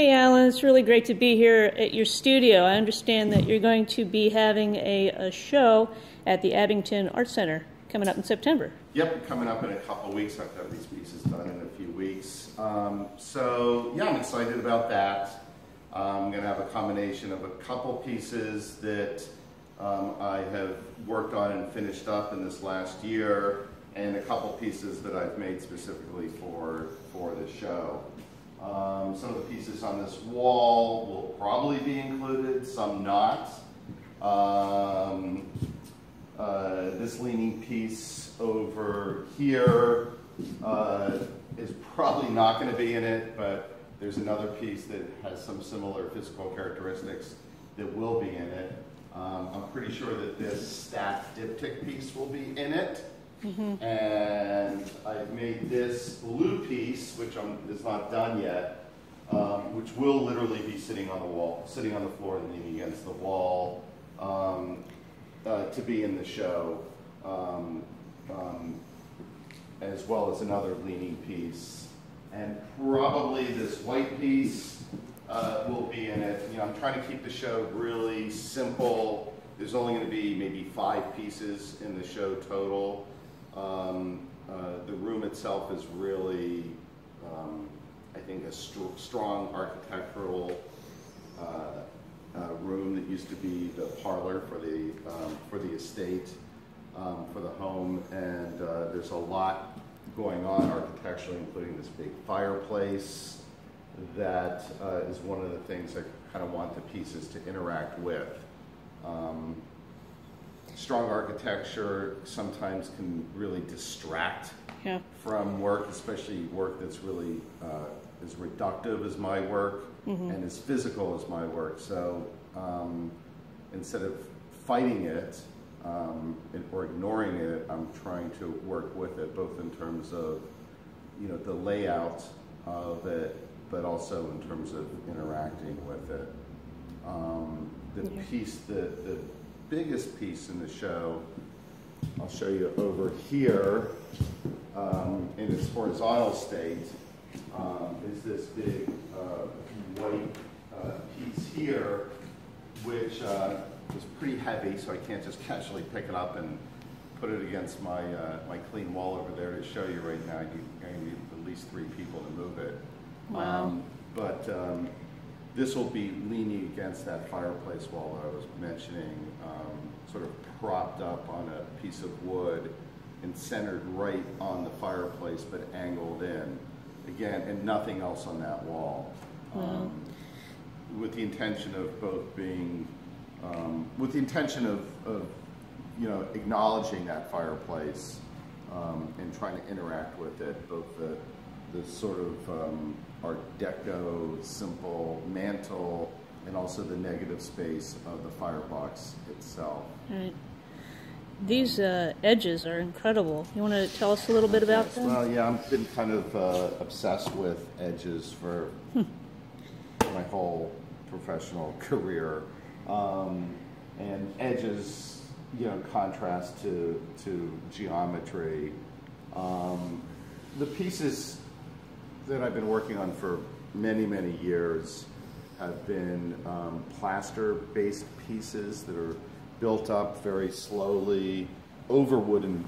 Hey Alan, it's really great to be here at your studio. I understand that you're going to be having a show at the Abington Art Center coming up in September. Yep, coming up in a couple of weeks. I've got these pieces done in a few weeks. So yeah, I'm excited about that. I'm going to have a combination of a couple pieces that I have worked on and finished up in this last year, and a couple pieces that I've made specifically for the show. Some of the pieces on this wall will probably be included, some not. This leaning piece over here is probably not going to be in it, but there's another piece that has some similar physical characteristics that will be in it. I'm pretty sure that this stacked diptych piece will be in it. Mm-hmm. And I've made this blue piece, which is not done yet, which will literally be sitting on the wall, sitting on the floor and leaning against the wall, to be in the show, as well as another leaning piece. And probably this white piece will be in it. You know, I'm trying to keep the show really simple. There's only going to be maybe 5 pieces in the show total. The room itself is really, I think, a strong architectural room that used to be the parlor for the estate, for the home, and there's a lot going on architecturally, including this big fireplace that is one of the things I kind of want the pieces to interact with. Strong architecture sometimes can really distract from work, especially work that's really as reductive as my work, mm-hmm. and as physical as my work. So instead of fighting it or ignoring it, I'm trying to work with it, both in terms of, you know, the layout of it, but also in terms of interacting with it. The biggest piece in the show, I'll show you over here, in its horizontal state, is this big white piece here, which is pretty heavy, so I can't just casually pick it up and put it against my clean wall over there to show you right now. I need at least 3 people to move it. Wow. This will be leaning against that fireplace wall that I was mentioning, sort of propped up on a piece of wood and centered right on the fireplace, but angled in. Again, and nothing else on that wall. Wow. With the intention of both being, with the intention of you know, acknowledging that fireplace and trying to interact with it, both the sort of Art Deco simple mantle and also the negative space of the firebox itself. Right. These edges are incredible. You want to tell us a little bit about them? Well, yeah, I've been kind of obsessed with edges for my whole professional career, and edges, you know, contrast to geometry. The pieces that I've been working on for many, many years have been plaster-based pieces that are built up very slowly over wooden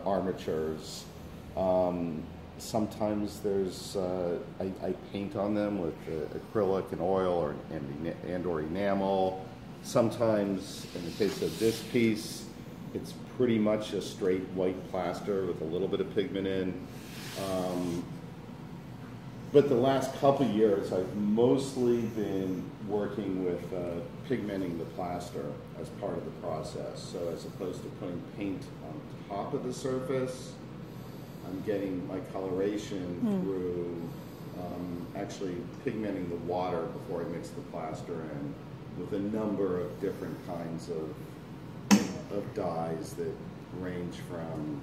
armatures. Sometimes there's I paint on them with acrylic and oil or enamel. Sometimes, in the case of this piece, it's pretty much a straight white plaster with a little bit of pigment in. But the last couple years, I've mostly been working with pigmenting the plaster as part of the process. So as opposed to putting paint on top of the surface, I'm getting my coloration through actually pigmenting the water before I mix the plaster in with a number of different kinds of dyes that range from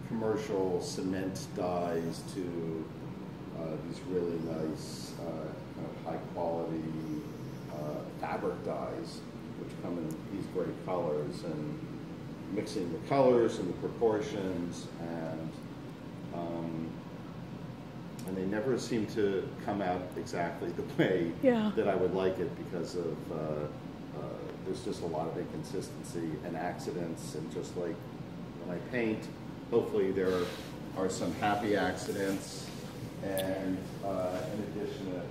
commercial cement dyes to these really nice kind of high quality fabric dyes, which come in these great colors, and mixing the colors and the proportions and and they never seem to come out exactly the way that I would like it because of there's just a lot of inconsistency and accidents, and just like when I paint, hopefully there are some happy accidents, and in addition,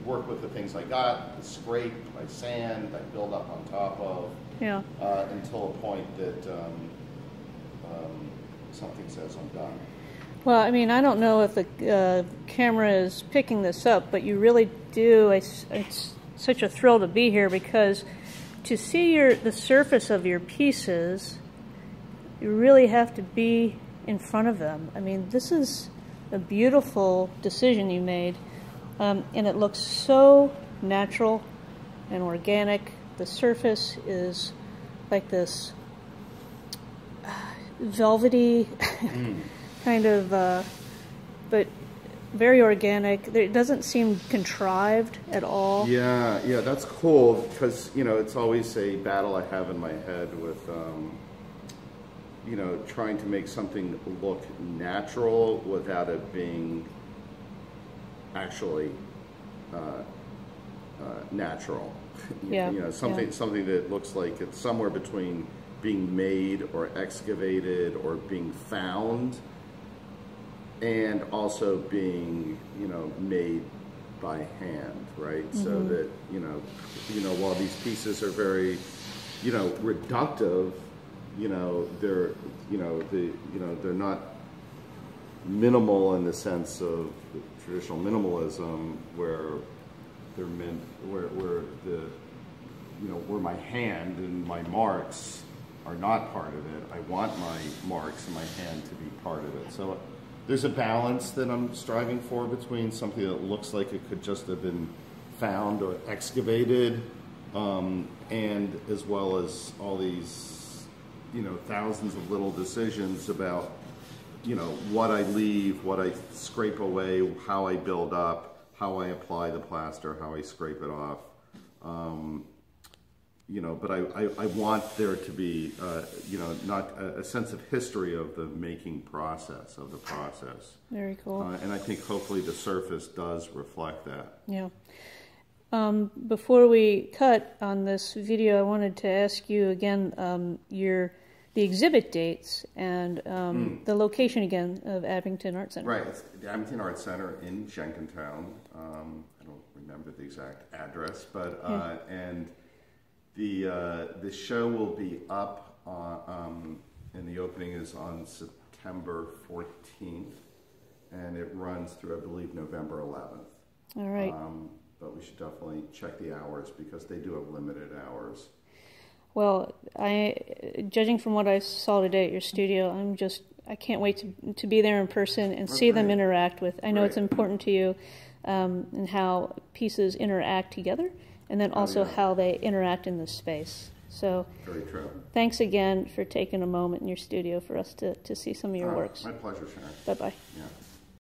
work with the things I got, the scrape, I sand, I build up on top of, until a point that something says I'm done. Well, I mean, I don't know if the camera is picking this up, but you really do. It's such a thrill to be here, because to see the surface of your pieces, you really have to be in front of them. I mean, this is a beautiful decision you made, and it looks so natural and organic. The surface is like this velvety kind of, but very organic. It doesn't seem contrived at all. Yeah, that's cool, because, it's always a battle I have in my head with, trying to make something look natural without it being actually natural. Something that looks like it's somewhere between being made or excavated or being found, and also being, made by hand, right? So that, while these pieces are very, reductive, they're not minimal in the sense of traditional minimalism, where they're meant, where my hand and my marks are not part of it. I want my marks and my hand to be part of it. So there's a balance that I'm striving for between something that looks like it could just have been found or excavated, and as well as all these, thousands of little decisions about, what I leave, what I scrape away, how I build up, how I apply the plaster, how I scrape it off. But I want there to be, not a sense of history of the making process, of the process. Very cool. And I think hopefully the surface does reflect that. Yeah. Before we cut on this video, I wanted to ask you again the exhibit dates and the location again of Abington Art Center. Right, it's the Abington Art Center in Jenkintown. I don't remember the exact address, but and the show will be up and the opening is on September 14th, and it runs through, I believe, November 11th. All right. But we should definitely check the hours, because they do have limited hours. Well, judging from what I saw today at your studio, I can't wait to be there in person and see them interact with. I know it's important to you, and how pieces interact together, and then also how they interact in the space. So, very true. Thanks again for taking a moment in your studio for us to see some of your works. My pleasure, Sharon. Bye-bye. Yeah.